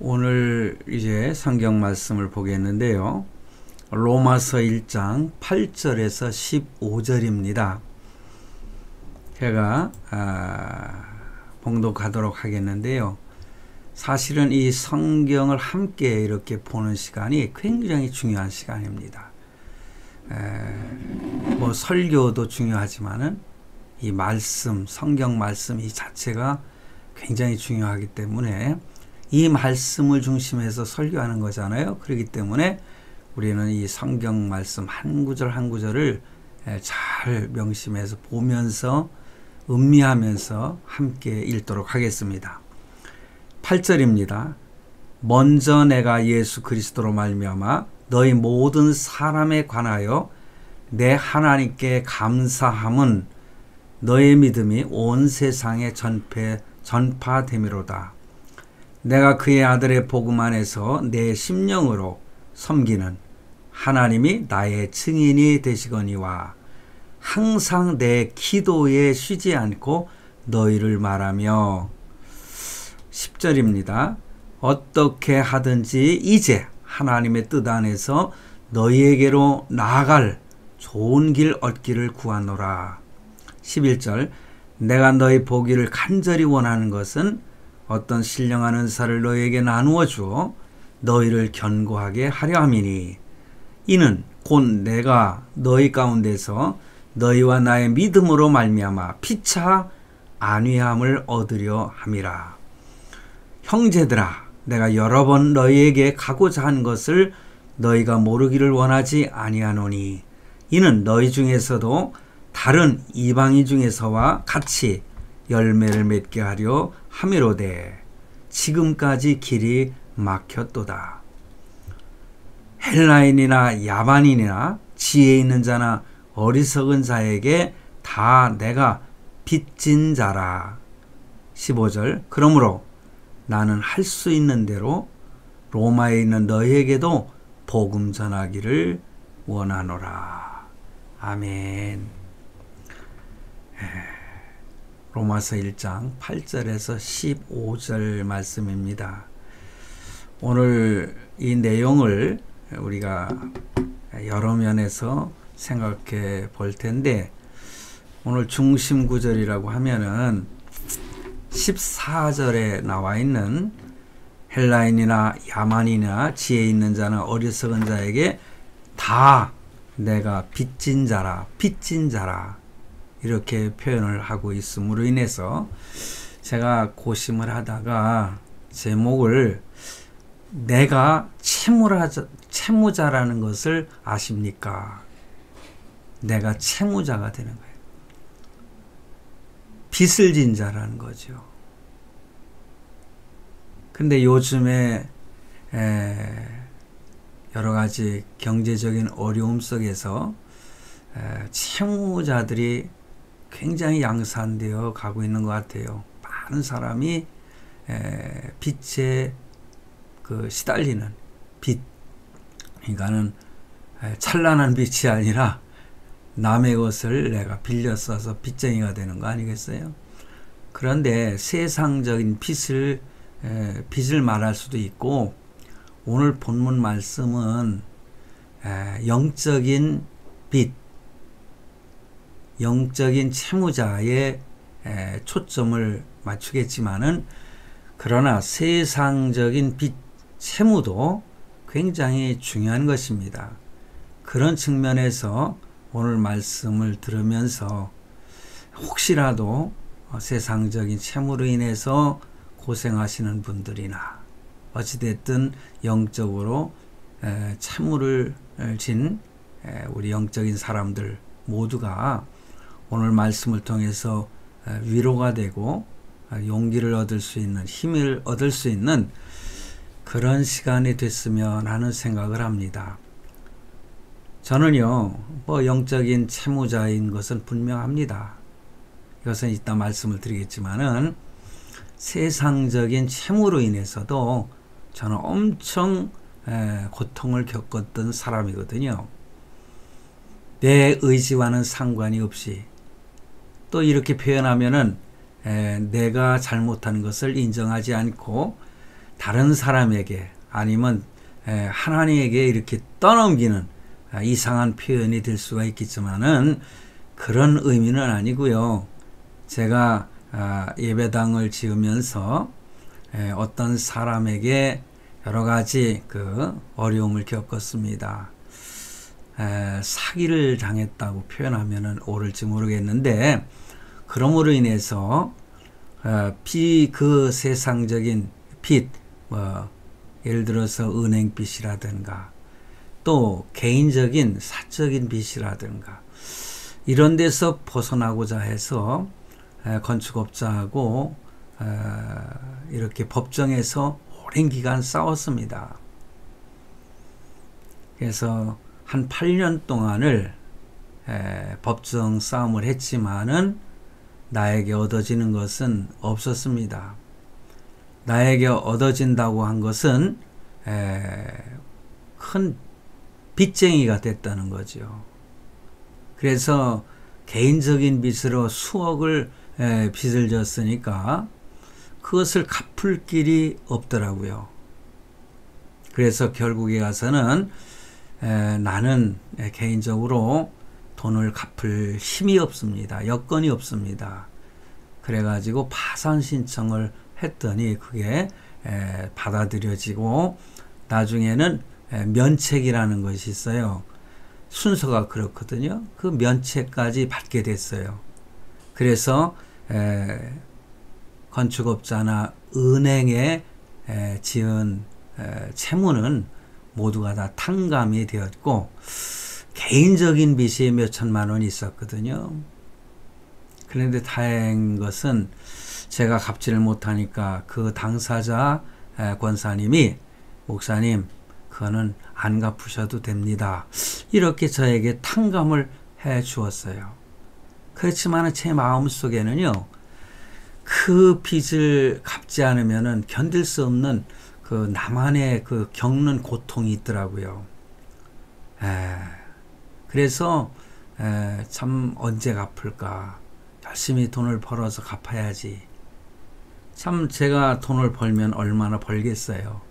오늘 이제 성경 말씀을 보겠는데요. 로마서 1장 8절에서 15절입니다. 제가 봉독하도록 하겠는데요. 사실은 이 성경을 함께 이렇게 보는 시간이 굉장히 중요한 시간입니다. 뭐 설교도 중요하지만은 이 말씀, 성경 말씀 이 자체가 굉장히 중요하기 때문에 이 말씀을 중심해서 설교하는 거잖아요. 그렇기 때문에 우리는 이 성경 말씀 한 구절 한 구절을 잘 명심해서 보면서 음미하면서 함께 읽도록 하겠습니다. 8절입니다. 먼저 내가 예수 그리스도로 말미암아 너희 모든 사람에 관하여 내 하나님께 감사함은 너의 믿음이 온 세상에 전파됨이로다. 내가 그의 아들의 복음 안에서 내 심령으로 섬기는 하나님이 나의 증인이 되시거니와 항상 내 기도에 쉬지 않고 너희를 말하며 10절입니다. 어떻게 하든지 이제 하나님의 뜻 안에서 너희에게로 나아갈 좋은 길 얻기를 구하노라. 11절 내가 너희 보기를 간절히 원하는 것은 어떤 신령한 은사를 너희에게 나누어 주어 너희를 견고하게 하려 함이니 이는 곧 내가 너희 가운데서 너희와 나의 믿음으로 말미암아 피차 안위함을 얻으려 함이라. 형제들아 내가 여러 번 너희에게 가고자 한 것을 너희가 모르기를 원하지 아니하노니 이는 너희 중에서도 다른 이방인 중에서와 같이 열매를 맺게 하려 함이로되 지금까지 길이 막혔도다. 헬라인이나 야반인이나 지혜 있는 자나 어리석은 자에게 다 내가 빚진 자라. 15절 그러므로 나는 할 수 있는 대로 로마에 있는 너희에게도 복음 전하기를 원하노라. 아멘. 로마서 1장 8절에서 15절 말씀입니다. 오늘 이 내용을 우리가 여러 면에서 생각해 볼 텐데 오늘 중심 구절이라고 하면은 14절에 나와 있는 헬라인이나 야만이나 지혜 있는 자나 어리석은 자에게 다 내가 빚진 자라 이렇게 표현을 하고 있음으로 인해서 제가 고심을 하다가 제목을 내가 채무자라는 것을 아십니까? 내가 채무자가 되는 거예요. 빚을 진 자라는 거죠. 근데 요즘에 여러 가지 경제적인 어려움 속에서 채무자들이 굉장히 양산되어 가고 있는 것 같아요. 많은 사람이 빚에 시달리는 빚, 그러니까는 찬란한 빚이 아니라 남의 것을 내가 빌려 써서 빚쟁이가 되는 거 아니겠어요? 그런데 세상적인 빚을 말할 수도 있고 오늘 본문 말씀은 영적인 빚, 영적인 채무자에 초점을 맞추겠지만은 그러나 세상적인 빚, 채무도 굉장히 중요한 것입니다. 그런 측면에서 오늘 말씀을 들으면서 혹시라도 세상적인 채무로 인해서 고생하시는 분들이나 어찌됐든 영적으로 채무를 진 우리 영적인 사람들 모두가 오늘 말씀을 통해서 위로가 되고 용기를 얻을 수 있는 힘을 얻을 수 있는 그런 시간이 됐으면 하는 생각을 합니다. 저는요 영적인 채무자인 것은 분명합니다. 이것은 이따 말씀을 드리겠지만은 세상적인 채무로 인해서도 저는 엄청 고통을 겪었던 사람이거든요. 내 의지와는 상관이 없이 또 이렇게 표현하면은 내가 잘못한 것을 인정하지 않고 다른 사람에게 아니면 하나님에게 이렇게 떠넘기는 이상한 표현이 될 수가 있겠지만은 그런 의미는 아니고요. 제가 예배당을 지으면서 어떤 사람에게 여러 가지 그 어려움을 겪었습니다. 사기를 당했다고 표현하면은 옳을지 모르겠는데, 그러므로 인해서 그 세상적인 빚, 예를 들어서 은행 빚이라든가 또 개인적인 사적인 빚이라든가 이런 데서 벗어나고자 해서 건축업자하고 이렇게 법정에서 오랜 기간 싸웠습니다. 그래서 한 8년 동안을 법정 싸움을 했지만은 나에게 얻어지는 것은 없었습니다. 나에게 얻어진다고 한 것은 큰 빚쟁이가 됐다는 거죠. 그래서 개인적인 빚으로 수억을 빚을 졌으니까 그것을 갚을 길이 없더라고요. 그래서 결국에 가서는 나는 개인적으로 돈을 갚을 힘이 없습니다. 여건이 없습니다. 그래가지고 파산 신청을 했더니 그게 받아들여지고 나중에는 면책이라는 것이 있어요. 순서가 그렇거든요. 그 면책까지 받게 됐어요. 그래서 건축업자나 은행에 지은 채무는 모두가 다 탕감이 되었고, 개인적인 빚이 몇 천만 원이 있었거든요. 그런데 다행인 것은 제가 갚지를 못하니까 그 당사자 권사님이, 목사님 그거는 안 갚으셔도 됩니다, 이렇게 저에게 탕감을 해 주었어요. 그렇지만 제 마음속에는요, 그 빚을 갚지 않으면은 견딜 수 없는 그 나만의 그 겪는 고통이 있더라고요. 그래서 참 언제 갚을까, 열심히 돈을 벌어서 갚아야지. 참 제가 돈을 벌면 얼마나 벌겠어요.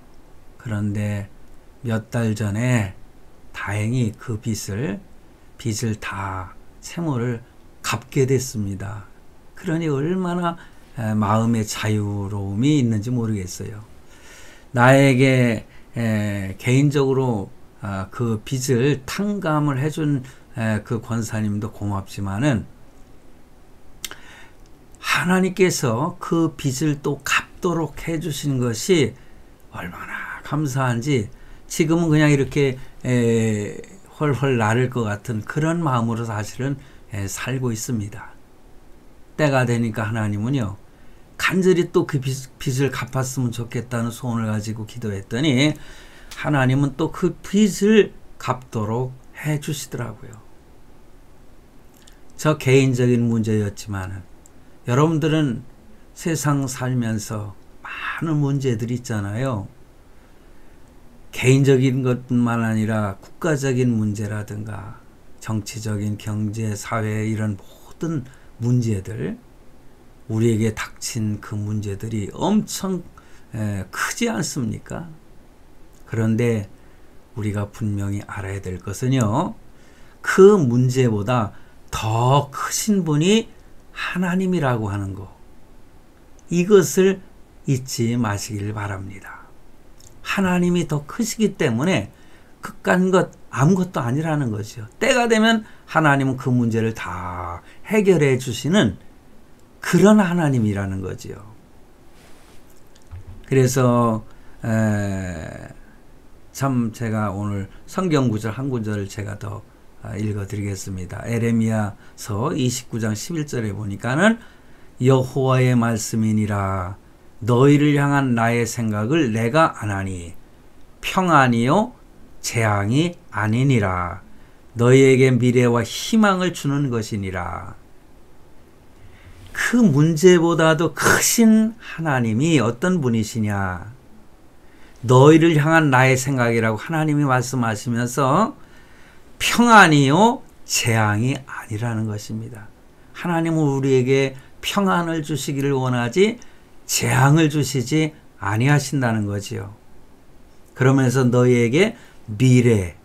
그런데 몇 달 전에 다행히 그 빚을 다 채무를 갚게 됐습니다. 그러니 얼마나 마음의 자유로움이 있는지 모르겠어요. 나에게 개인적으로 그 빚을 탕감을 해준 그 권사님도 고맙지만은 하나님께서 그 빚을 또 갚도록 해주신 것이 얼마나 감사한지 지금은 그냥 이렇게 헐헐 나를 것 같은 그런 마음으로 사실은 살고 있습니다. 때가 되니까 하나님은요, 간절히 또 그 빚을 갚았으면 좋겠다는 소원을 가지고 기도했더니 하나님은 또 그 빚을 갚도록 해 주시더라고요. 저 개인적인 문제였지만 여러분들은 세상 살면서 많은 문제들이 있잖아요. 개인적인 것뿐만 아니라 국가적인 문제라든가 정치적인, 경제, 사회 이런 모든 문제들, 우리에게 닥친 그 문제들이 엄청 크지 않습니까? 그런데 우리가 분명히 알아야 될 것은요, 그 문제보다 더 크신 분이 하나님이라고 하는 거, 이것을 잊지 마시길 바랍니다. 하나님이 더 크시기 때문에 극한 것 아무것도 아니라는 거죠. 때가 되면 하나님은 그 문제를 다 해결해 주시는 그런 하나님이라는 거죠. 그래서 참 제가 오늘 성경 구절 한 구절을 제가 더 읽어드리겠습니다. 에레미야서 29장 11절에 보니까는 여호와의 말씀이니라, 너희를 향한 나의 생각을 내가 아나니 평안이요 재앙이 아니니라, 너희에게 미래와 희망을 주는 것이니라. 그 문제보다도 크신 하나님이 어떤 분이시냐, 너희를 향한 나의 생각이라고 하나님이 말씀하시면서 평안이요 재앙이 아니라는 것입니다. 하나님은 우리에게 평안을 주시기를 원하지 재앙을 주시지 아니하신다는 거지요. 그러면서 너희에게 미래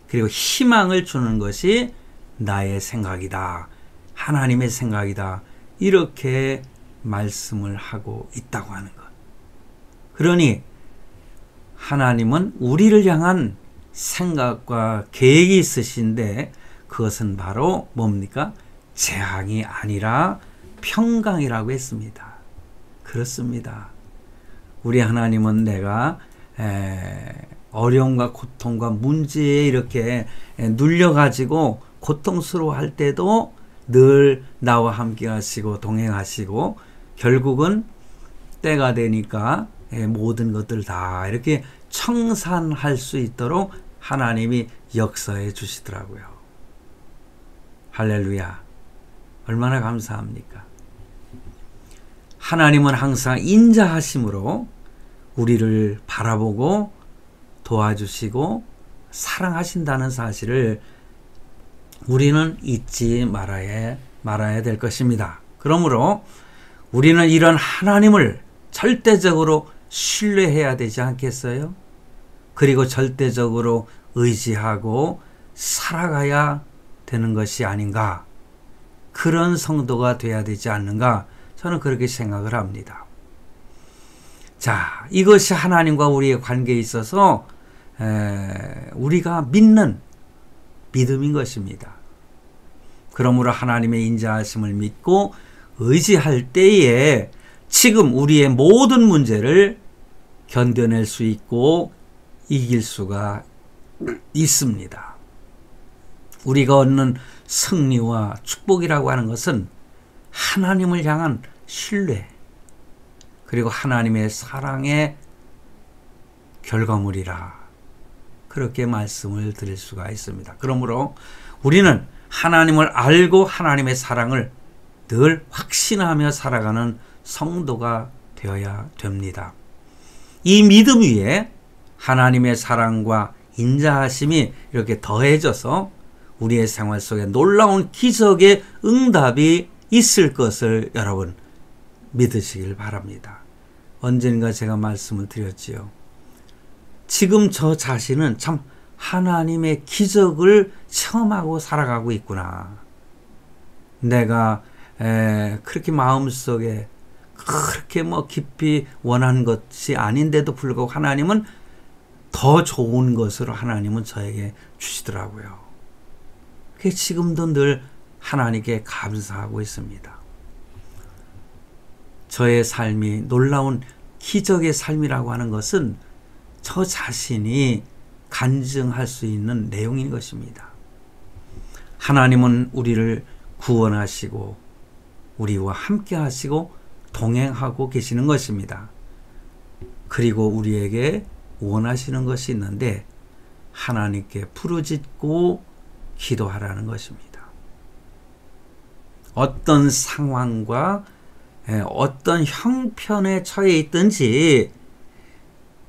그리고 희망을 주는 것이 나의 생각이다. 하나님의 생각이다. 이렇게 말씀을 하고 있다고 하는 것. 그러니 하나님은 우리를 향한 생각과 계획이 있으신데 그것은 바로 뭡니까? 재앙이 아니라 평강이라고 했습니다. 그렇습니다. 우리 하나님은 내가 어려움과 고통과 문제에 이렇게 눌려가지고 고통스러워할 때도 늘 나와 함께 하시고 동행하시고 결국은 때가 되니까 모든 것들 다 이렇게 청산할 수 있도록 하나님이 역사해 주시더라고요. 할렐루야. 얼마나 감사합니까? 하나님은 항상 인자하심으로 우리를 바라보고 도와주시고 사랑하신다는 사실을 우리는 잊지 말아야 될 것입니다. 그러므로 우리는 이런 하나님을 절대적으로 신뢰해야 되지 않겠어요? 그리고 절대적으로 의지하고 살아가야 되는 것이 아닌가? 그런 성도가 돼야 되지 않는가? 저는 그렇게 생각을 합니다. 자, 이것이 하나님과 우리의 관계에 있어서 우리가 믿는 믿음인 것입니다. 그러므로 하나님의 인자하심을 믿고 의지할 때에 지금 우리의 모든 문제를 견뎌낼 수 있고 이길 수가 있습니다. 우리가 얻는 승리와 축복이라고 하는 것은 하나님을 향한 신뢰 그리고 하나님의 사랑의 결과물이라 그렇게 말씀을 드릴 수가 있습니다. 그러므로 우리는 하나님을 알고 하나님의 사랑을 늘 확신하며 살아가는 성도가 되어야 됩니다. 이 믿음 위에 하나님의 사랑과 인자하심이 이렇게 더해져서 우리의 생활 속에 놀라운 기적의 응답이 있을 것을 여러분 믿으시길 바랍니다. 언젠가 제가 말씀을 드렸지요. 지금 저 자신은 참 하나님의 기적을 체험하고 살아가고 있구나. 내가 그렇게 마음속에 그렇게 깊이 원하는 것이 아닌데도 불구하고 하나님은 더 좋은 것으로 하나님은 저에게 주시더라고요. 그게 지금도 늘 하나님께 감사하고 있습니다. 저의 삶이 놀라운 기적의 삶이라고 하는 것은 저 자신이 간증할 수 있는 내용인 것입니다. 하나님은 우리를 구원하시고 우리와 함께 하시고 동행하고 계시는 것입니다. 그리고 우리에게 원하시는 것이 있는데 하나님께 부르짖고 기도하라는 것입니다. 어떤 상황과 어떤 형편에 처해 있든지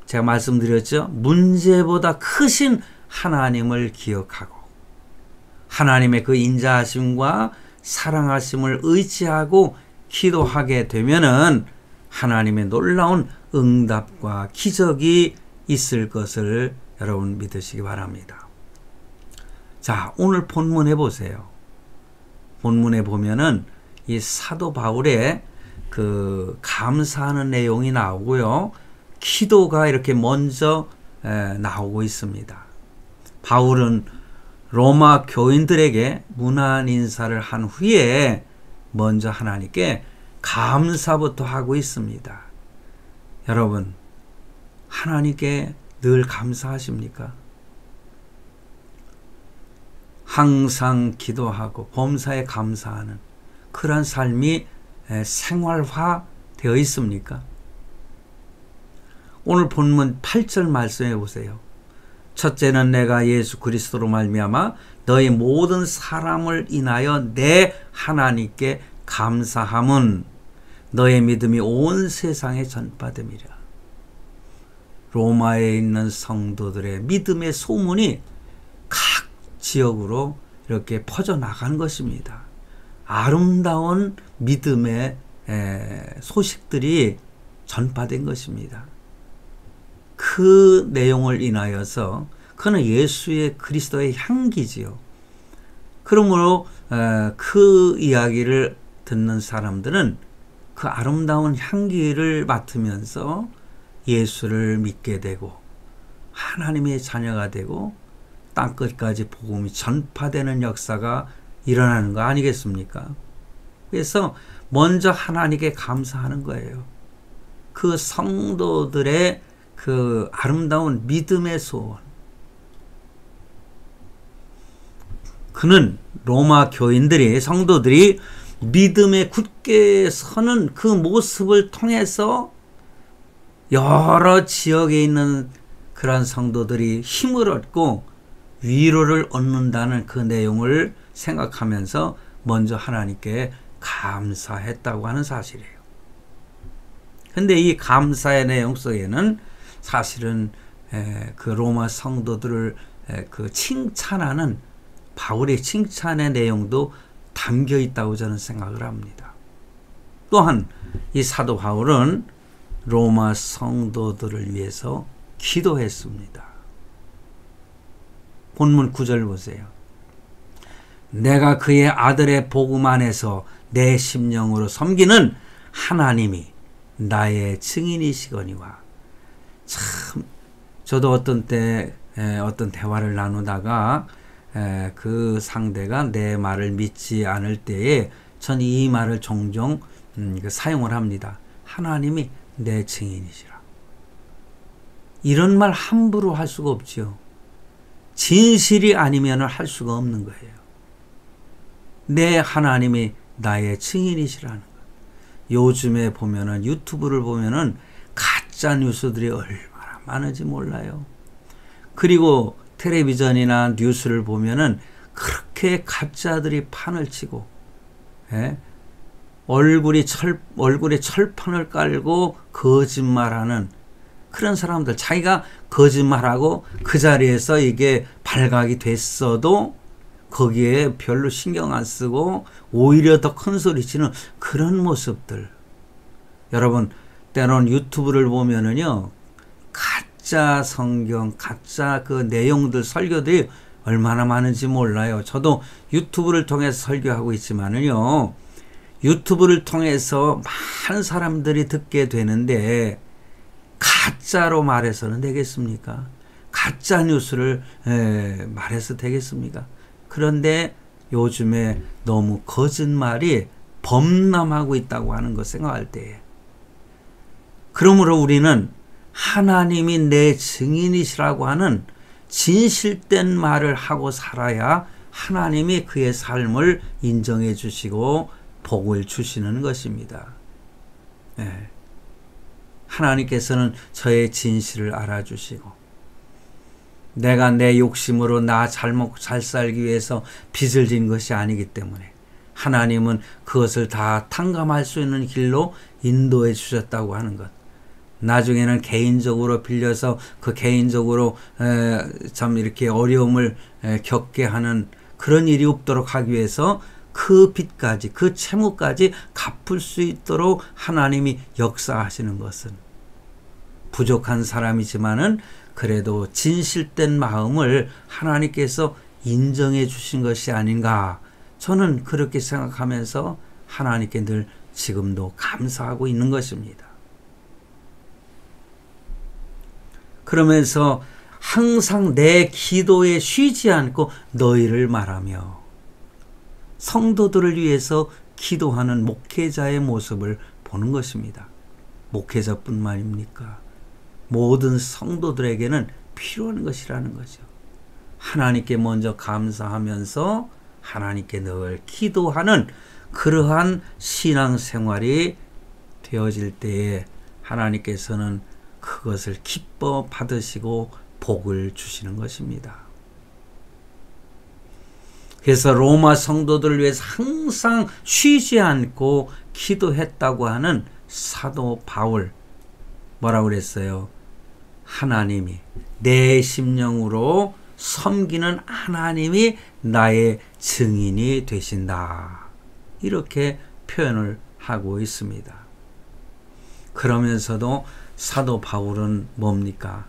제가 말씀드렸죠. 문제보다 크신 하나님을 기억하고 하나님의 그 인자하심과 사랑하심을 의지하고 기도하게 되면은 하나님의 놀라운 응답과 기적이 있을 것을 여러분 믿으시기 바랍니다. 자, 오늘 본문에 보세요. 본문에 보면은 이 사도 바울의 그 감사하는 내용이 나오고요. 기도가 이렇게 먼저 나오고 있습니다. 바울은 로마 교인들에게 문안 인사를 한 후에 먼저 하나님께 감사부터 하고 있습니다. 여러분, 하나님께 늘 감사하십니까? 항상 기도하고 범사에 감사하는 그런 삶이 생활화 되어 있습니까? 오늘 본문 8절 말씀해 보세요. 첫째는 내가 예수 그리스도로 말미암아 너희 모든 사람을 인하여 내 하나님께 감사함은 너의 믿음이 온 세상에 전파됨이라. 로마에 있는 성도들의 믿음의 소문이 각 지역으로 이렇게 퍼져나간 것입니다. 아름다운 믿음의 소식들이 전파된 것입니다. 그 내용을 인하여서 그는 예수의 그리스도의 향기지요. 그러므로 그 이야기를 듣는 사람들은 그 아름다운 향기를 맡으면서 예수를 믿게 되고 하나님의 자녀가 되고 땅끝까지 복음이 전파되는 역사가 일어나는 거 아니겠습니까? 그래서 먼저 하나님께 감사하는 거예요. 그 성도들의 그 아름다운 믿음의 소원. 그는 로마 교인들이, 성도들이 믿음에 굳게 서는 그 모습을 통해서 여러 지역에 있는 그런 성도들이 힘을 얻고 위로를 얻는다는 그 내용을 생각하면서 먼저 하나님께 감사했다고 하는 사실이에요. 근데 이 감사의 내용 속에는 사실은 그 로마 성도들을 그 칭찬하는 바울의 칭찬의 내용도 담겨 있다고 저는 생각을 합니다. 또한 이 사도 바울은 로마 성도들을 위해서 기도했습니다. 본문 9절 보세요. 내가 그의 아들의 복음 안에서 내 심령으로 섬기는 하나님이 나의 증인이시거니와. 참 저도 어떤 때 어떤 대화를 나누다가 그 상대가 내 말을 믿지 않을 때에 전 이 말을 종종 사용을 합니다. 하나님이 내 증인이시라. 이런 말 함부로 할 수가 없지요. 진실이 아니면 할 수가 없는 거예요. 내 하나님이 나의 증인이시라는 것. 요즘에 보면은 유튜브를 보면은 가짜 뉴스들이 얼마나 많은지 몰라요. 그리고 텔레비전이나 뉴스를 보면은 그렇게 가짜들이 판을 치고, 얼굴에 철판을 깔고 거짓말하는 그런 사람들, 자기가 거짓말하고 그 자리에서 이게 발각이 됐어도 거기에 별로 신경 안 쓰고 오히려 더 큰 소리치는 그런 모습들. 여러분, 때론 유튜브를 보면은요, 가짜 성경, 가짜 그 내용들, 설교들이 얼마나 많은지 몰라요. 저도 유튜브를 통해서 설교하고 있지만은요, 유튜브를 통해서 많은 사람들이 듣게 되는데 가짜로 말해서는 되겠습니까? 가짜 뉴스를 말해서 되겠습니까? 그런데 요즘에 너무 거짓말이 범람하고 있다고 하는 것 생각할 때에, 그러므로 우리는 하나님이 내 증인이시라고 하는 진실된 말을 하고 살아야 하나님이 그의 삶을 인정해 주시고 복을 주시는 것입니다. 하나님께서는 저의 진실을 알아주시고, 내가 내 욕심으로 나 잘 먹고 잘 살기 위해서 빚을 진 것이 아니기 때문에 하나님은 그것을 다 탕감할 수 있는 길로 인도해 주셨다고 하는 것. 나중에는 개인적으로 빌려서 그 개인적으로 참 이렇게 어려움을 겪게 하는 그런 일이 없도록 하기 위해서 그 빚까지, 그 채무까지 갚을 수 있도록 하나님이 역사하시는 것은, 부족한 사람이지만은 그래도 진실된 마음을 하나님께서 인정해 주신 것이 아닌가, 저는 그렇게 생각하면서 하나님께 늘 지금도 감사하고 있는 것입니다. 그러면서 항상 내 기도에 쉬지 않고 너희를 말하며, 성도들을 위해서 기도하는 목회자의 모습을 보는 것입니다. 목회자뿐만입니까? 모든 성도들에게는 필요한 것이라는 거죠. 하나님께 먼저 감사하면서 하나님께 늘 기도하는 그러한 신앙생활이 되어질 때에 하나님께서는 그것을 기뻐 받으시고 복을 주시는 것입니다. 그래서 로마 성도들을 위해서 항상 쉬지 않고 기도했다고 하는 사도 바울, 뭐라고 그랬어요? 하나님이 내 심령으로 섬기는 하나님이 나의 증인이 되신다, 이렇게 표현을 하고 있습니다. 그러면서도 사도 바울은 뭡니까?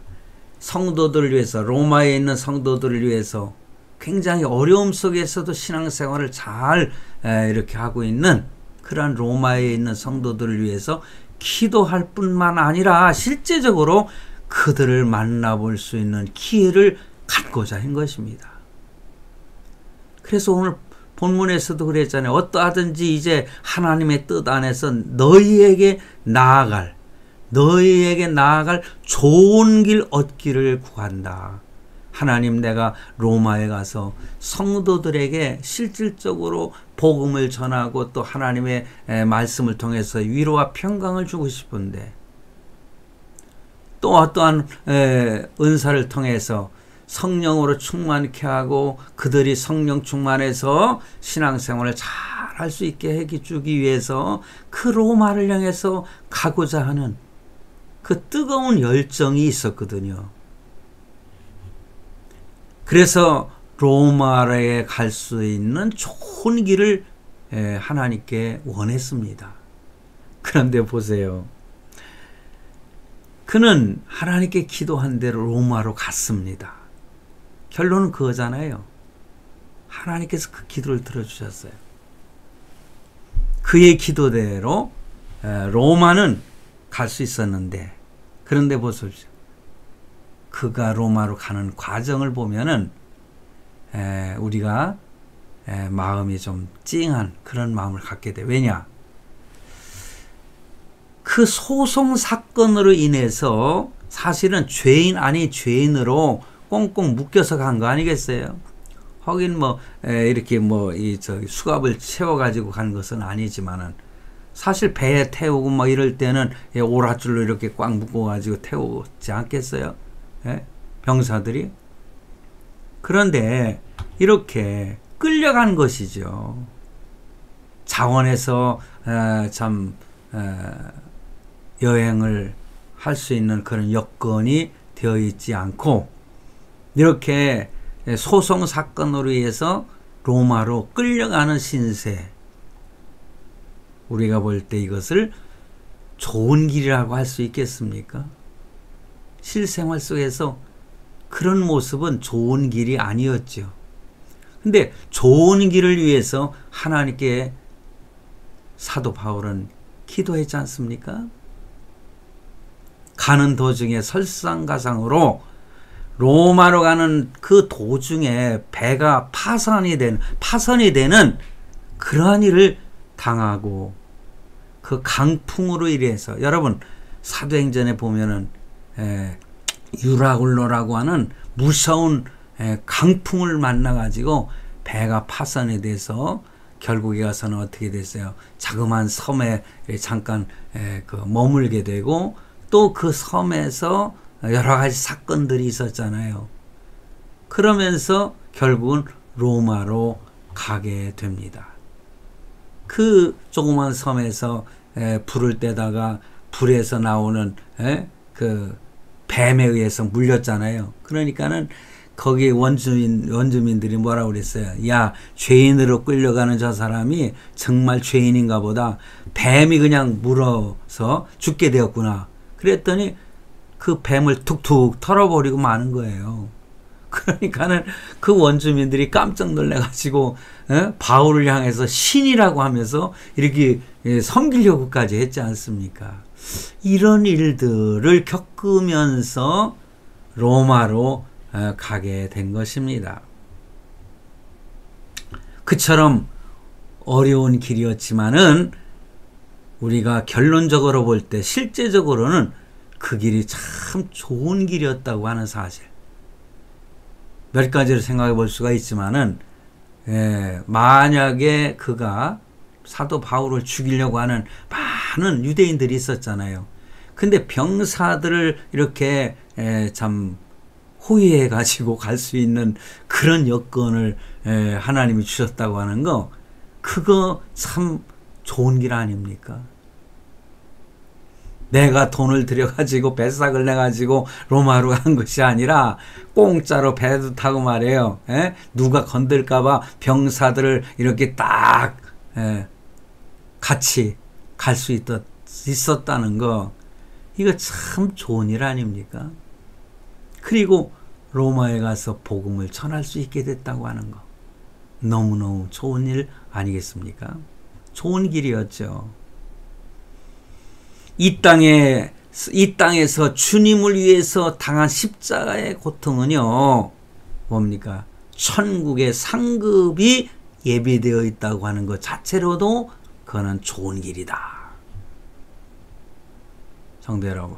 성도들을 위해서, 로마에 있는 성도들을 위해서 굉장히 어려움 속에서도 신앙생활을 잘 이렇게 하고 있는 그러한 로마에 있는 성도들을 위해서 기도할 뿐만 아니라 실제적으로 그들을 만나볼 수 있는 기회를 갖고자 한 것입니다. 그래서 오늘 본문에서도 그랬잖아요. 어떠하든지 이제 하나님의 뜻 안에서 너희에게 나아갈 좋은 길 얻기를 구한다. 하나님, 내가 로마에 가서 성도들에게 실질적으로 복음을 전하고 또 하나님의 말씀을 통해서 위로와 평강을 주고 싶은데, 또 어떠한 은사를 통해서 성령으로 충만케 하고 그들이 성령 충만해서 신앙생활을 잘 할 수 있게 해주기 위해서 그 로마를 향해서 가고자 하는 그 뜨거운 열정이 있었거든요. 그래서 로마에 갈 수 있는 좋은 길을 하나님께 원했습니다. 그런데 보세요. 그는 하나님께 기도한 대로 로마로 갔습니다. 결론은 그거잖아요. 하나님께서 그 기도를 들어주셨어요. 그의 기도대로 로마는 갈 수 있었는데, 그런데 보십시오. 그가 로마로 가는 과정을 보면은 우리가 마음이 좀 찡한 그런 마음을 갖게 돼. 왜냐? 그 소송 사건으로 인해서 사실은 죄인 아닌 죄인으로 꽁꽁 묶여서 간 거 아니겠어요? 하긴 이렇게 수갑을 채워가지고 간 것은 아니지만은, 사실 배에 태우고 이럴 때는 오랏줄로 이렇게 꽉 묶어가지고 태우지 않겠어요? 병사들이. 그런데 이렇게 끌려간 것이죠. 자원에서 여행을 할 수 있는 그런 여건이 되어 있지 않고, 이렇게 소송 사건으로 인해서 로마로 끌려가는 신세, 우리가 볼 때 이것을 좋은 길이라고 할 수 있겠습니까? 실생활 속에서 그런 모습은 좋은 길이 아니었죠. 근데 좋은 길을 위해서 하나님께 사도 바울은 기도했지 않습니까? 가는 도중에 설상가상으로 로마로 가는 그 도중에 배가 파선이 되는 그러한 일을 당하고, 그 강풍으로 인해서, 여러분 사도행전에 보면은 유라굴로라고 하는 무서운 강풍을 만나가지고 배가 파선이 돼서 결국에 가서는 어떻게 됐어요? 자그마한 섬에 잠깐 머물게 되고, 또 그 섬에서 여러 가지 사건들이 있었잖아요. 그러면서 결국은 로마로 가게 됩니다. 그 조그만 섬에서 불을 떼다가 불에서 나오는 그 뱀에 의해서 물렸잖아요. 그러니까는 거기 원주민들이 뭐라고 그랬어요? 야, 죄인으로 끌려가는 저 사람이 정말 죄인인가 보다. 뱀이 그냥 물어서 죽게 되었구나. 그랬더니 그 뱀을 툭툭 털어버리고 마는 거예요. 그러니까는 그 원주민들이 깜짝 놀래가지고 바울을 향해서 신이라고 하면서 이렇게 섬기려고까지 했지 않습니까? 이런 일들을 겪으면서 로마로 가게 된 것입니다. 그처럼 어려운 길이었지만은 우리가 결론적으로 볼 때 실제적으로는 그 길이 참 좋은 길이었다고 하는 사실, 몇 가지를 생각해 볼 수가 있지만은, 만약에 그가 사도 바울을 죽이려고 하는 많은 유대인들이 있었잖아요. 근데 병사들을 이렇게 참 호위해 가지고 갈 수 있는 그런 여건을 하나님이 주셨다고 하는 거, 그거 참 좋은 길 아닙니까? 내가 돈을 들여가지고 배삭을 내가지고 로마로 간 것이 아니라 공짜로 배도 타고 말이에요. 누가 건들까봐 병사들을 이렇게 딱 같이 갈 수 있었다는 거, 이거 참 좋은 일 아닙니까? 그리고 로마에 가서 복음을 전할 수 있게 됐다고 하는 거. 너무너무 좋은 일 아니겠습니까? 좋은 길이었죠. 이 땅에서 주님을 위해서 당한 십자가의 고통은요, 뭡니까? 천국의 상급이 예비되어 있다고 하는 것 자체로도 그거는 좋은 길이다. 성도 여러분,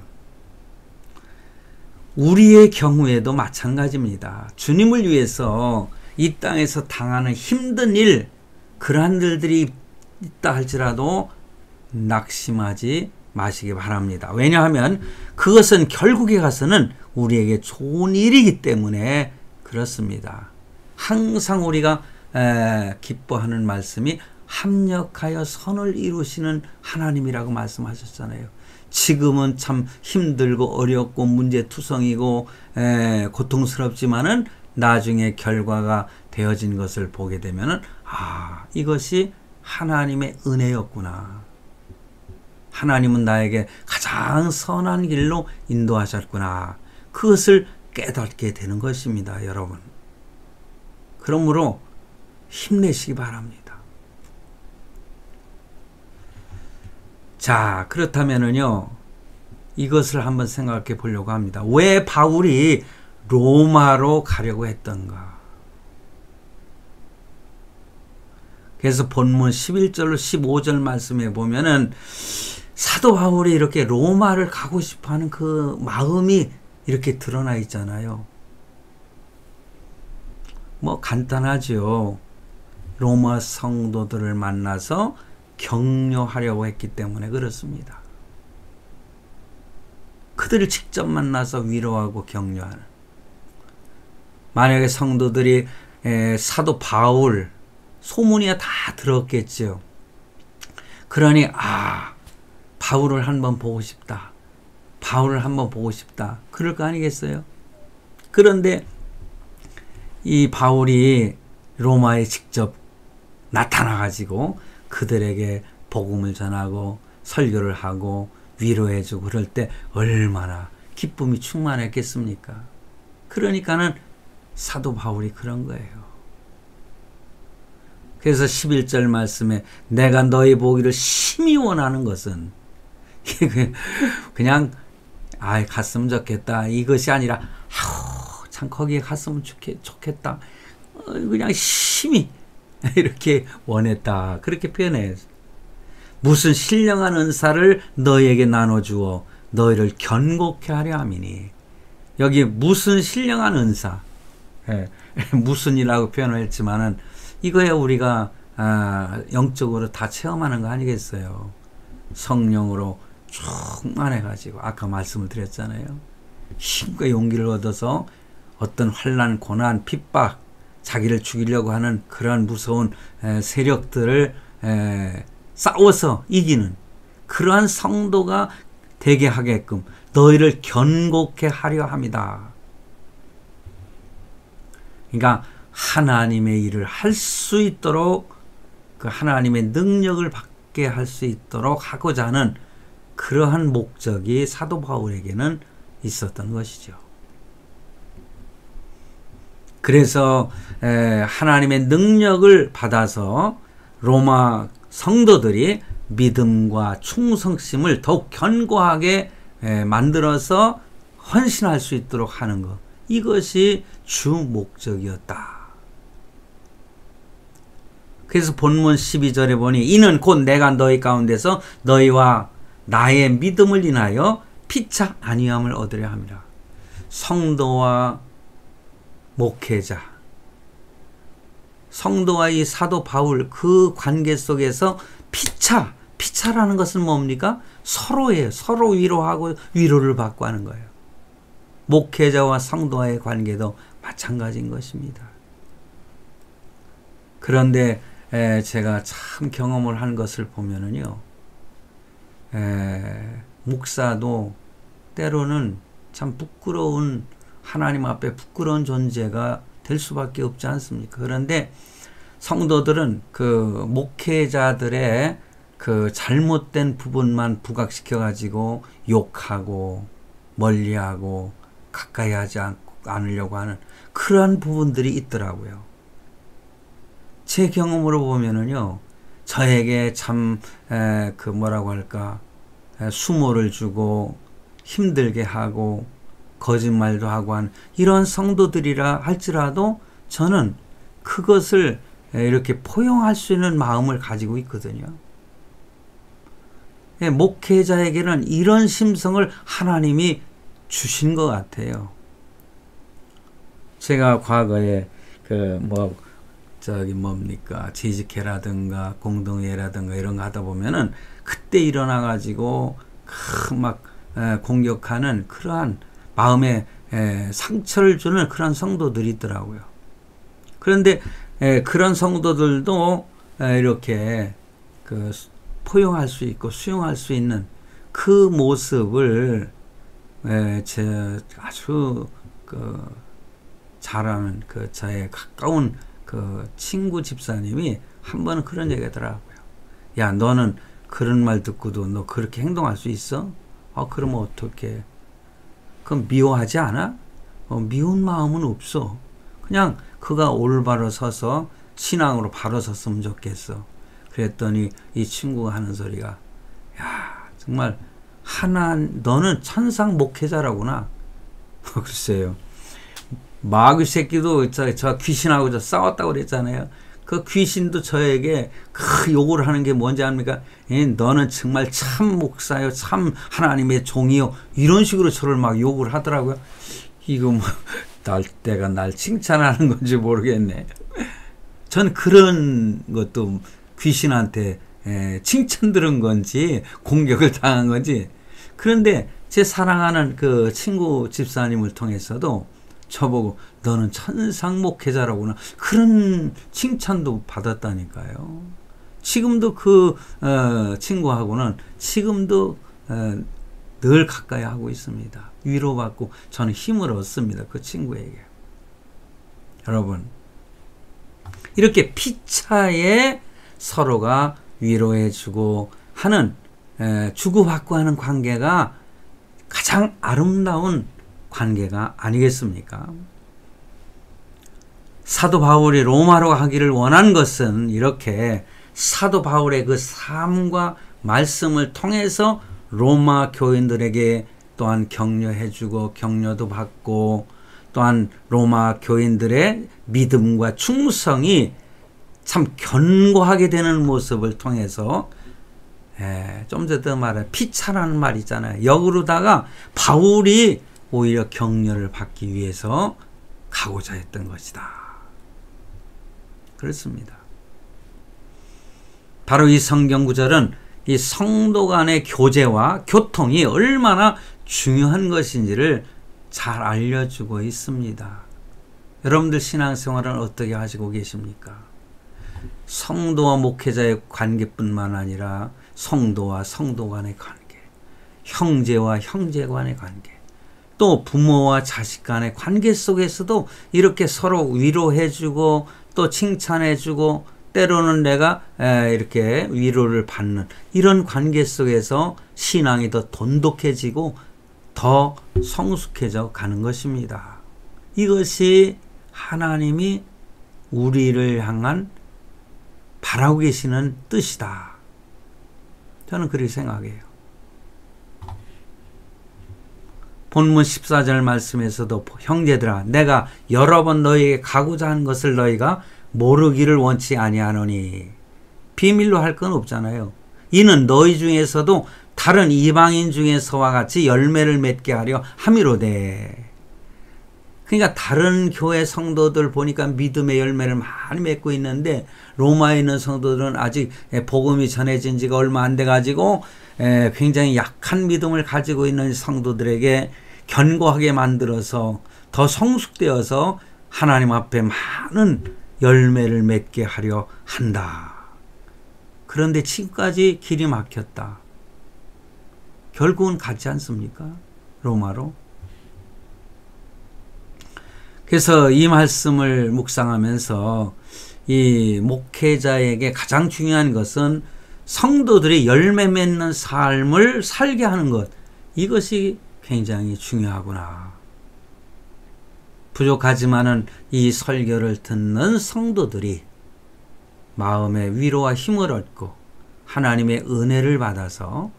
우리의 경우에도 마찬가지입니다. 주님을 위해서 이 땅에서 당하는 힘든 일, 그러한 일들이 있다 할지라도 낙심하지 마시기 바랍니다. 왜냐하면 그것은 결국에 가서는 우리에게 좋은 일이기 때문에 그렇습니다. 항상 우리가 기뻐하는 말씀이 합력하여 선을 이루시는 하나님이라고 말씀하셨잖아요. 지금은 참 힘들고 어렵고 문제투성이고 고통스럽지만은 나중에 결과가 되어진 것을 보게 되면은 이것이 하나님의 은혜였구나. 하나님은 나에게 가장 선한 길로 인도하셨구나. 그것을 깨닫게 되는 것입니다, 여러분. 그러므로 힘내시기 바랍니다. 자, 그렇다면은요, 이것을 한번 생각해 보려고 합니다. 왜 바울이 로마로 가려고 했던가? 그래서 본문 11절로 15절 말씀에 보면은 사도 바울이 이렇게 로마를 가고 싶어 하는 그 마음이 이렇게 드러나 있잖아요. 뭐 간단하죠. 로마 성도들을 만나서 격려하려고 했기 때문에 그렇습니다. 그들을 직접 만나서 위로하고 격려하는. 만약에 성도들이 사도 바울 소문이 다 들었겠죠. 그러니 바울을 한번 보고 싶다. 바울을 한번 보고 싶다. 그럴 거 아니겠어요? 그런데 이 바울이 로마에 직접 나타나가지고 그들에게 복음을 전하고 설교를 하고 위로해주고 그럴 때 얼마나 기쁨이 충만했겠습니까? 그러니까는 사도 바울이 그런 거예요. 그래서 11절 말씀에 내가 너희 보기를 심히 원하는 것은 그냥 갔으면 좋겠다 이것이 아니라 참 거기에 갔으면 좋겠다 그냥 심히 이렇게 원했다 그렇게 표현해요. 무슨 신령한 은사를 너희에게 나눠주어 너희를 견고케 하려 함이니. 여기 무슨 신령한 은사 무슨이라고 표현을 했지만은 이거야 우리가 영적으로 다 체험하는 거 아니겠어요? 성령으로 충만해가지고 아까 말씀을 드렸잖아요. 힘과 용기를 얻어서 어떤 환난, 고난, 핍박, 자기를 죽이려고 하는 그런 무서운 세력들을 싸워서 이기는 그러한 성도가 되게 하게끔 너희를 견고케 하려 합니다. 그러니까 하나님의 일을 할 수 있도록 그 하나님의 능력을 받게 할 수 있도록 하고자 하는 그러한 목적이 사도 바울에게는 있었던 것이죠. 그래서 하나님의 능력을 받아서 로마 성도들이 믿음과 충성심을 더욱 견고하게 만들어서 헌신할 수 있도록 하는 것. 이것이 주 목적이었다. 그래서 본문 12절에 보니 이는 곧 내가 너희 가운데서 너희와 나의 믿음을 인하여 피차 안위함을 얻으려 함이라. 성도와 목회자, 성도와 이 사도 바울 그 관계 속에서 피차라는 것은 뭡니까? 서로예요. 서로 위로하고 위로를 받고 하는 거예요. 목회자와 성도와의 관계도 마찬가지인 것입니다. 그런데 제가 참 경험을 한 것을 보면은요, 목사도 때로는 참 부끄러운, 하나님 앞에 부끄러운 존재가 될 수밖에 없지 않습니까? 그런데 성도들은 그 목회자들의 그 잘못된 부분만 부각시켜 가지고 욕하고 멀리하고 가까이 하지 않으려고 하는 그러한 부분들이 있더라고요. 제 경험으로 보면은요, 저에게 참 그 뭐라고 할까, 수모를 주고 힘들게 하고 거짓말도 하고 한 이런 성도들이라 할지라도 저는 그것을 이렇게 포용할 수 있는 마음을 가지고 있거든요. 목회자에게는 이런 심성을 하나님이 주신 것 같아요. 제가 과거에 재직회라든가 공동회라든가 이런 거 하다 보면은 그때 일어나가지고 막 공격하는 그러한 마음에 상처를 주는 그런 성도들이 있더라고요. 그런데 그런 성도들도 이렇게 포용할 수 있고 수용할 수 있는 그 모습을 제 아주 잘하는 저의 가까운 친구 집사님이 한 번은 그런 얘기 하더라고요. 야, 너는 그런 말 듣고도 너 그렇게 행동할 수 있어? 그러면 어떡해? 그럼 미워하지 않아? 미운 마음은 없어. 그냥 그가 올바로 서서 신앙으로 바로 섰으면 좋겠어. 그랬더니 이 친구가 하는 소리가, 야, 정말 너는 천상 목회자라구나. 글쎄요. 마귀 새끼도 저 귀신하고 싸웠다고 그랬잖아요. 그 귀신도 저에게 그 욕을 하는 게 뭔지 압니까? 너는 정말 참 목사요, 참 하나님의 종이요, 이런 식으로 저를 막 욕을 하더라고요. 이거 내가 날 칭찬하는 건지 모르겠네. 전 그런 것도 귀신한테 칭찬 들은 건지 공격을 당한 건지. 그런데 제 사랑하는 그 친구 집사님을 통해서도 저보고 너는 천상 목회자라구나, 그런 칭찬도 받았다니까요. 지금도 그 친구하고는 지금도 늘 가까이 하고 있습니다. 위로받고 저는 힘을 얻습니다. 그 친구에게. 여러분, 이렇게 피차에 서로가 위로해주고 하는 주고받고 하는 관계가 가장 아름다운 관계가 아니겠습니까? 사도 바울이 로마로 가기를 원한 것은 이렇게 사도 바울의 그 삶과 말씀을 통해서 로마 교인들에게 또한 격려해주고 격려도 받고, 또한 로마 교인들의 믿음과 충성이 참 견고하게 되는 모습을 통해서, 좀 전에 말한 피차라는 말 있잖아요. 역으로다가 바울이 오히려 격려를 받기 위해서 가고자 했던 것이다. 그렇습니다. 바로 이 성경 구절은 이 성도 간의 교제와 교통이 얼마나 중요한 것인지를 잘 알려주고 있습니다. 여러분들 신앙생활은 어떻게 하시고 계십니까? 성도와 목회자의 관계뿐만 아니라 성도와 성도 간의 관계, 형제와 형제 간의 관계, 또 부모와 자식 간의 관계 속에서도 이렇게 서로 위로해주고 또 칭찬해주고 때로는 내가 이렇게 위로를 받는 이런 관계 속에서 신앙이 더 돈독해지고 더 성숙해져 가는 것입니다. 이것이 하나님이 우리를 향한 바라고 계시는 뜻이다. 저는 그렇게 생각해요. 본문 14절 말씀에서도 형제들아, 내가 여러 번 너희에게 가고자 하는 것을 너희가 모르기를 원치 아니하노니, 비밀로 할 건 없잖아요. 이는 너희 중에서도 다른 이방인 중에서와 같이 열매를 맺게 하려 함이로되. 그러니까 다른 교회 성도들 보니까 믿음의 열매를 많이 맺고 있는데 로마에 있는 성도들은 아직 복음이 전해진 지가 얼마 안 돼가지고 굉장히 약한 믿음을 가지고 있는 성도들에게 견고하게 만들어서 더 성숙되어서 하나님 앞에 많은 열매를 맺게 하려 한다. 그런데 지금까지 길이 막혔다. 결국은 가지 않습니까? 로마로. 그래서 이 말씀을 묵상하면서 이 목회자에게 가장 중요한 것은 성도들이 열매 맺는 삶을 살게 하는 것, 이것이 굉장히 중요하구나. 부족하지만은 이 설교를 듣는 성도들이 마음의 위로와 힘을 얻고 하나님의 은혜를 받아서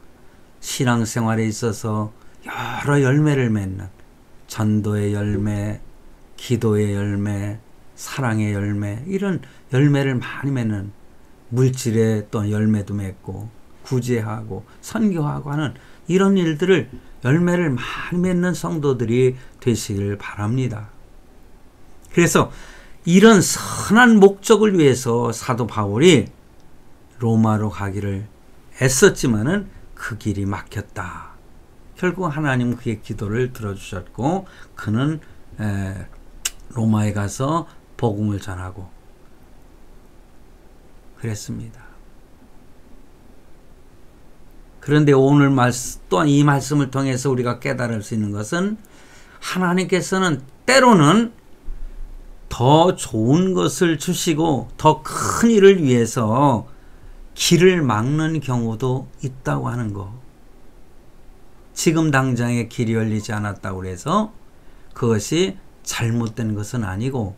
신앙생활에 있어서 여러 열매를 맺는, 전도의 열매, 기도의 열매, 사랑의 열매, 이런 열매를 많이 맺는, 물질의 또 열매도 맺고 구제하고 선교하고 하는 이런 일들을, 열매를 많이 맺는 성도들이 되시길 바랍니다. 그래서 이런 선한 목적을 위해서 사도 바울이 로마로 가기를 애썼지만은 그 길이 막혔다. 결국 하나님은 그의 기도를 들어주셨고 그는 로마에 가서 복음을 전하고 그랬습니다. 그런데 오늘 또한 이 말씀을 통해서 우리가 깨달을 수 있는 것은, 하나님께서는 때로는 더 좋은 것을 주시고 더 큰 일을 위해서 길을 막는 경우도 있다고 하는 거. 지금 당장에 길이 열리지 않았다고 해서 그것이 잘못된 것은 아니고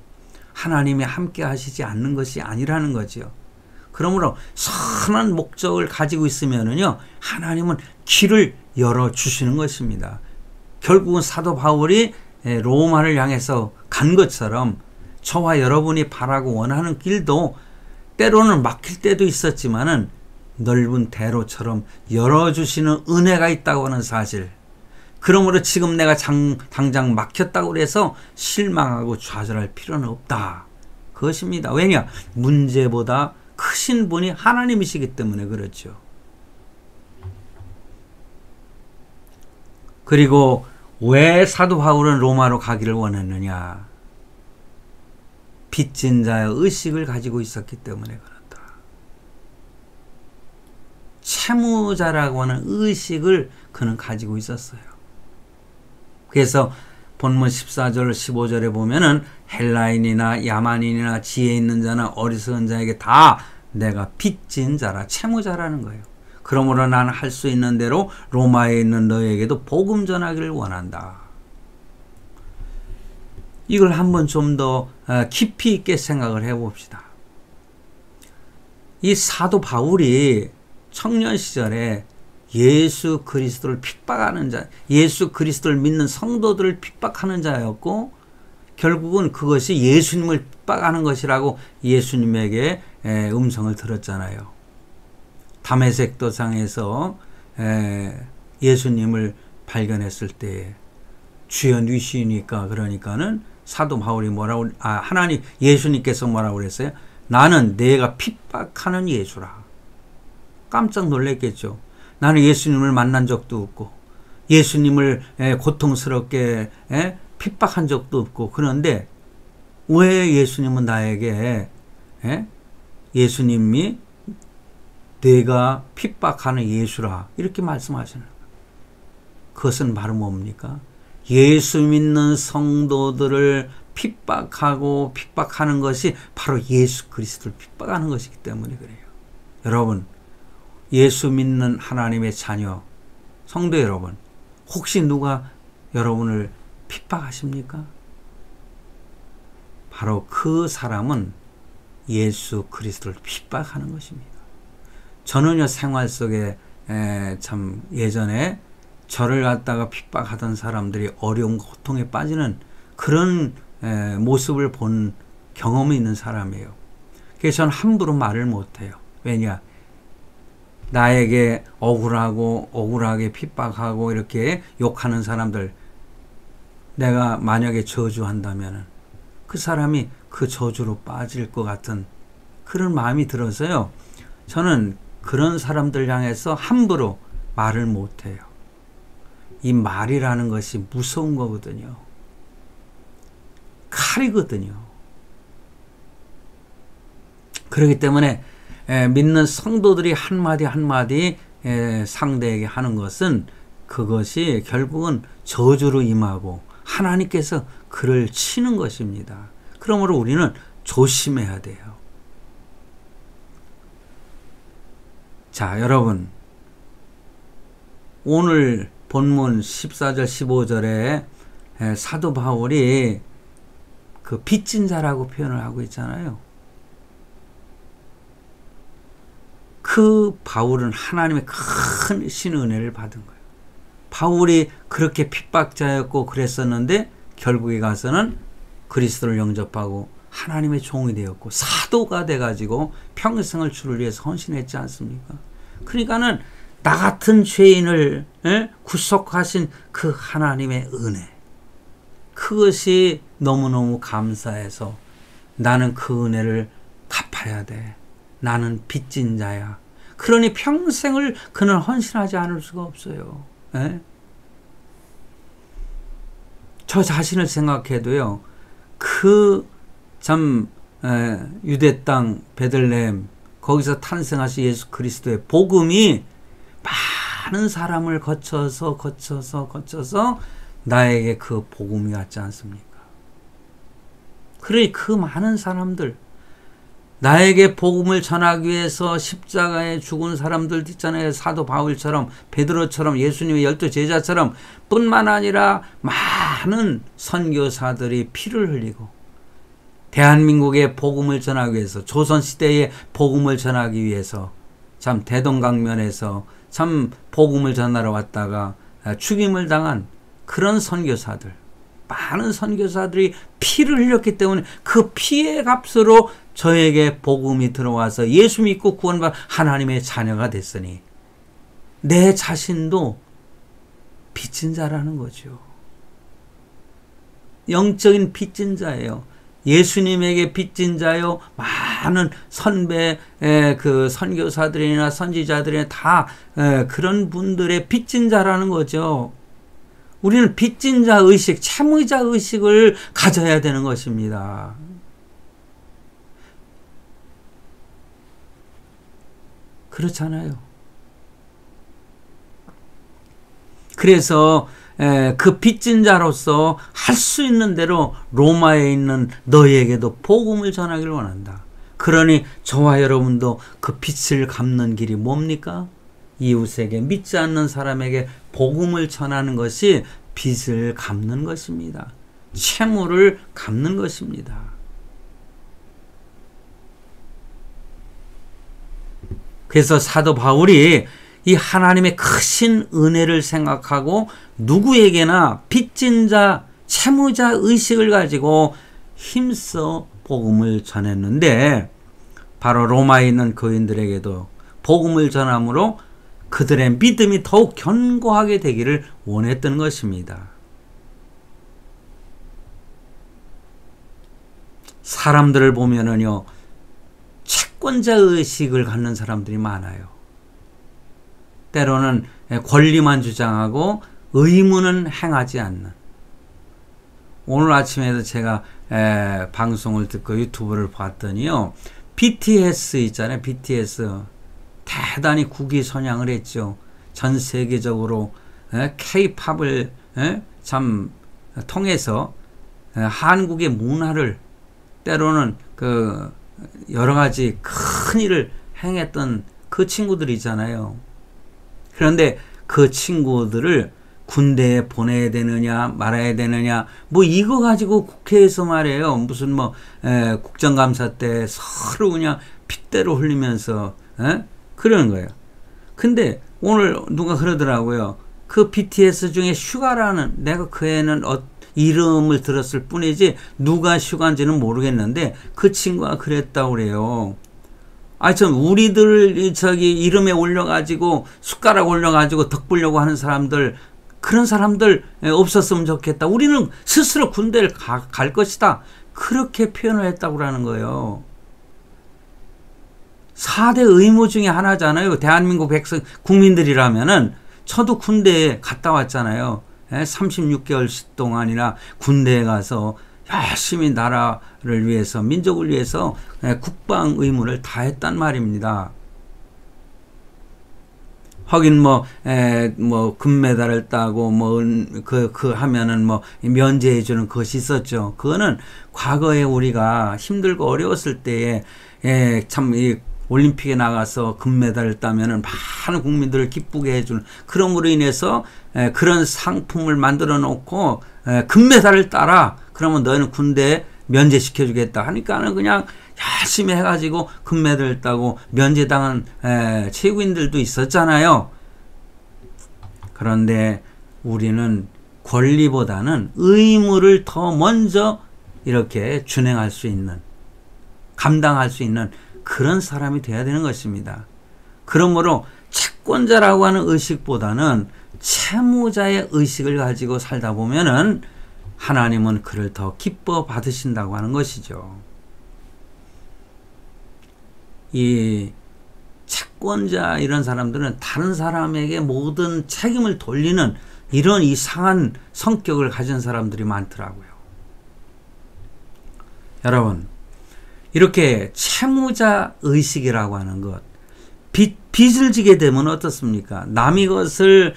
하나님이 함께 하시지 않는 것이 아니라는 거지요. 그러므로 선한 목적을 가지고 있으면은요, 하나님은 길을 열어주시는 것입니다. 결국은 사도 바울이 로마를 향해서 간 것처럼 저와 여러분이 바라고 원하는 길도 때로는 막힐 때도 있었지만은 넓은 대로처럼 열어주시는 은혜가 있다고 하는 사실. 그러므로 지금 내가 당장 막혔다고 해서 실망하고 좌절할 필요는 없다. 그것입니다. 왜냐? 문제보다 크신 분이 하나님이시기 때문에 그렇죠. 그리고 왜 사도 바울은 로마로 가기를 원했느냐? 빚진 자의 의식을 가지고 있었기 때문에 그렇다. 채무자라고 하는 의식을 그는 가지고 있었어요. 그래서 본문 14절 15절에 보면은 헬라인이나 야만인이나 지혜 있는 자나 어리석은 자에게 다 내가 빚진 자라, 채무자라는 거예요. 그러므로 나는 할 수 있는 대로 로마에 있는 너에게도 복음 전하기를 원한다. 이걸 한번 좀 더 깊이 있게 생각을 해봅시다. 이 사도 바울이 청년 시절에 예수 그리스도를 핍박하는 자, 예수 그리스도를 믿는 성도들을 핍박하는 자였고, 결국은 그것이 예수님을 핍박하는 것이라고 예수님에게 음성을 들었잖아요. 다메섹 도상에서 예수님을 발견했을 때 주여 누시니까, 그러니까는 사도 바울이 뭐라고, 하나님, 예수님께서 뭐라고 그랬어요? 나는 내가 핍박하는 예수라. 깜짝 놀랐겠죠. 나는 예수님을 만난 적도 없고 예수님을 고통스럽게 핍박한 적도 없고, 그런데 왜 예수님은 나에게 예수님이 내가 핍박하는 예수라 이렇게 말씀하시는 거예요. 그것은 바로 뭡니까? 예수 믿는 성도들을 핍박하는 것이 바로 예수 그리스도를 핍박하는 것이기 때문에 그래요. 여러분, 예수 믿는 하나님의 자녀, 성도 여러분, 혹시 누가 여러분을 핍박하십니까? 바로 그 사람은 예수 그리스도를 핍박하는 것입니다. 저는요, 생활 속에 참 예전에 저를 갖다가 핍박하던 사람들이 어려운 고통에 빠지는 그런 모습을 본 경험이 있는 사람이에요. 그래서 저는 함부로 말을 못해요. 왜냐? 나에게 억울하게 핍박하고 이렇게 욕하는 사람들, 내가 만약에 저주한다면 그 사람이 그 저주로 빠질 것 같은 그런 마음이 들어서요, 저는 그런 사람들 향해서 함부로 말을 못해요. 이 말이라는 것이 무서운 거거든요. 칼이거든요. 그렇기 때문에 믿는 성도들이 한마디 한마디 상대에게 하는 것은, 그것이 결국은 저주로 임하고 하나님께서 그를 치는 것입니다. 그러므로 우리는 조심해야 돼요. 자, 여러분, 오늘 본문 14절 15절에 사도 바울이 그 빚진 자라고 표현을 하고 있잖아요. 그 바울은 하나님의 큰 신은혜를 받은 거예요. 바울이 그렇게 핍박자였고 그랬었는데 결국에 가서는 그리스도를 영접하고 하나님의 종이 되었고 사도가 돼가지고 평생을 주를 위해서 헌신했지 않습니까? 그러니까는 나 같은 죄인을 구속하신 그 하나님의 은혜, 그것이 너무너무 감사해서 나는 그 은혜를 갚아야 돼. 나는 빚진 자야. 그러니 평생을 그는 헌신하지 않을 수가 없어요. 저 자신을 생각해도요, 유대 땅 베들레헴 거기서 탄생하신 예수 그리스도의 복음이 많은 사람을 거쳐서 나에게 그 복음이 왔지 않습니까? 그러니 그 많은 사람들, 나에게 복음을 전하기 위해서 십자가에 죽은 사람들 있잖아요. 사도 바울처럼, 베드로처럼, 예수님의 12 제자처럼 뿐만 아니라 많은 선교사들이 피를 흘리고 대한민국의 복음을 전하기 위해서, 조선시대의 복음을 전하기 위해서 참 대동강변에서 참 복음을 전하러 왔다가 죽임을 당한 그런 선교사들, 많은 선교사들이 피를 흘렸기 때문에 그 피의 값으로 저에게 복음이 들어와서 예수 믿고 구원받아 하나님의 자녀가 됐으니 내 자신도 빚진 자라는 거죠. 영적인 빚진 자예요. 예수님에게 빚진 자요. 많은 선배 그 선교사들이나 선지자들이나 다 그런 분들의 빚진 자라는 거죠. 우리는 빚진 자 의식, 채무자 의식을 가져야 되는 것입니다. 그렇잖아요. 그래서 그 빚진 자로서 할 수 있는 대로 로마에 있는 너희에게도 복음을 전하기를 원한다. 그러니 저와 여러분도 그 빚을 갚는 길이 뭡니까? 이웃에게, 믿지 않는 사람에게 복음을 전하는 것이 빚을 갚는 것입니다. 채무를 갚는 것입니다. 그래서 사도 바울이 이 하나님의 크신 은혜를 생각하고 누구에게나 빚진 자, 채무자 의식을 가지고 힘써 복음을 전했는데, 바로 로마에 있는 교인들에게도 복음을 전함으로 그들의 믿음이 더욱 견고하게 되기를 원했던 것입니다. 사람들을 보면은요, 채권자 의식을 갖는 사람들이 많아요. 때로는 권리만 주장하고 의무는 행하지 않는. 오늘 아침에도 제가 방송을 듣고 유튜브를 봤더니요, BTS 있잖아요. BTS 대단히 국위선양을 했죠. 전 세계적으로 K-팝을 참 통해서 한국의 문화를, 때로는 그 여러 가지 큰 일을 행했던 그 친구들이 있잖아요. 그런데 그 친구들을 군대에 보내야 되느냐 말아야 되느냐 뭐 이거 가지고 국회에서 말해요. 무슨 뭐 국정감사 때 서로 그냥 핏대로 흘리면서 그러는 거예요. 근데 오늘 누가 그러더라고요. 그 BTS 중에 슈가라는, 내가 그 애는 이름을 들었을 뿐이지 누가 슈가인지는 모르겠는데 그 친구가 그랬다고 그래요. 참 우리들 이름에 올려가지고 숟가락 올려가지고 덕 보려고 하는 사람들, 그런 사람들 없었으면 좋겠다. 우리는 스스로 군대를 갈 것이다. 그렇게 표현을 했다고 하는 거예요. 4대 의무 중에 하나잖아요. 대한민국 국민들이라면은 저도 군대에 갔다 왔잖아요. 36개월 동안이나 군대에 가서 열심히 나라를 위해서, 민족을 위해서 국방 의무를 다했단 말입니다. 하긴 뭐 금메달을 따고 그 하면은 면제해주는 것이 있었죠. 그거는 과거에 우리가 힘들고 어려웠을 때에 참 이 올림픽에 나가서 금메달을 따면은 많은 국민들을 기쁘게 해주는, 그럼으로 인해서 그런 상품을 만들어 놓고 금메달을 따라, 그러면 너희는 군대에 면제시켜 주겠다 하니까는 그냥 열심히 해가지고 금메달을 따고 면제당한 체육인들도 있었잖아요. 그런데 우리는 권리보다는 의무를 더 먼저 이렇게 준행할 수 있는, 감당할 수 있는 그런 사람이 되어야 되는 것입니다. 그러므로 채권자라고 하는 의식보다는 채무자의 의식을 가지고 살다 보면은 하나님은 그를 더 기뻐 받으신다고 하는 것이죠. 이 채권자 이런 사람들은 다른 사람에게 모든 책임을 돌리는 이런 이상한 성격을 가진 사람들이 많더라고요. 여러분, 이렇게 채무자 의식이라고 하는 것, 빚을 지게 되면 어떻습니까? 남의 것을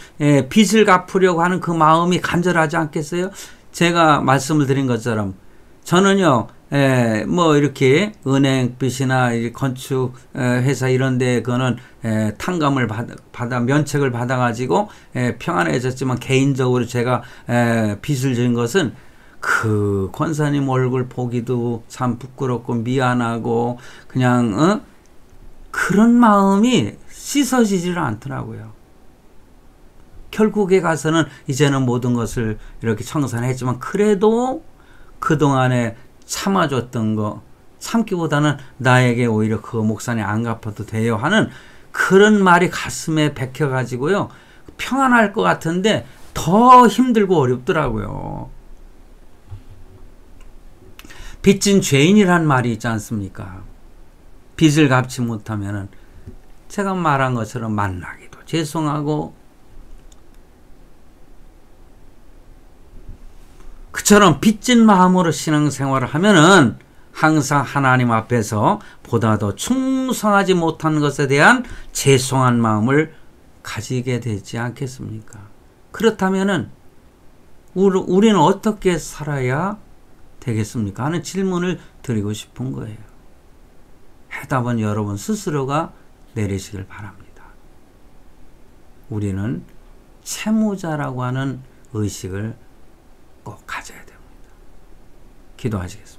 빚을 갚으려고 하는 그 마음이 간절하지 않겠어요? 제가 말씀을 드린 것처럼 저는요, 뭐 이렇게 은행 빚이나 건축 회사 이런데 그거는 탕감을 받아 면책을 받아가지고 평안해졌지만, 개인적으로 제가 빚을 진 것은 그 권사님 얼굴 보기도 참 부끄럽고 미안하고 그냥 그런 마음이 씻어지지를 않더라고요. 결국에 가서는 이제는 모든 것을 이렇게 청산했지만, 그래도 그동안에 참아줬던 거, 참기보다는 나에게 오히려 그 목산이 안 갚아도 돼요 하는 그런 말이 가슴에 박혀가지고요, 평안할 것 같은데 더 힘들고 어렵더라고요. 빚진 죄인이란 말이 있지 않습니까? 빚을 갚지 못하면은 제가 말한 것처럼 만나기도 죄송하고, 그처럼 빚진 마음으로 신앙생활을 하면은 항상 하나님 앞에서 보다 더 충성하지 못한 것에 대한 죄송한 마음을 가지게 되지 않겠습니까? 그렇다면은 우리는 어떻게 살아야 되겠습니까? 하는 질문을 드리고 싶은 거예요. 해답은 여러분 스스로가 내리시길 바랍니다. 우리는 채무자라고 하는 의식을 꼭 가져야 됩니다. 기도하시겠습니다.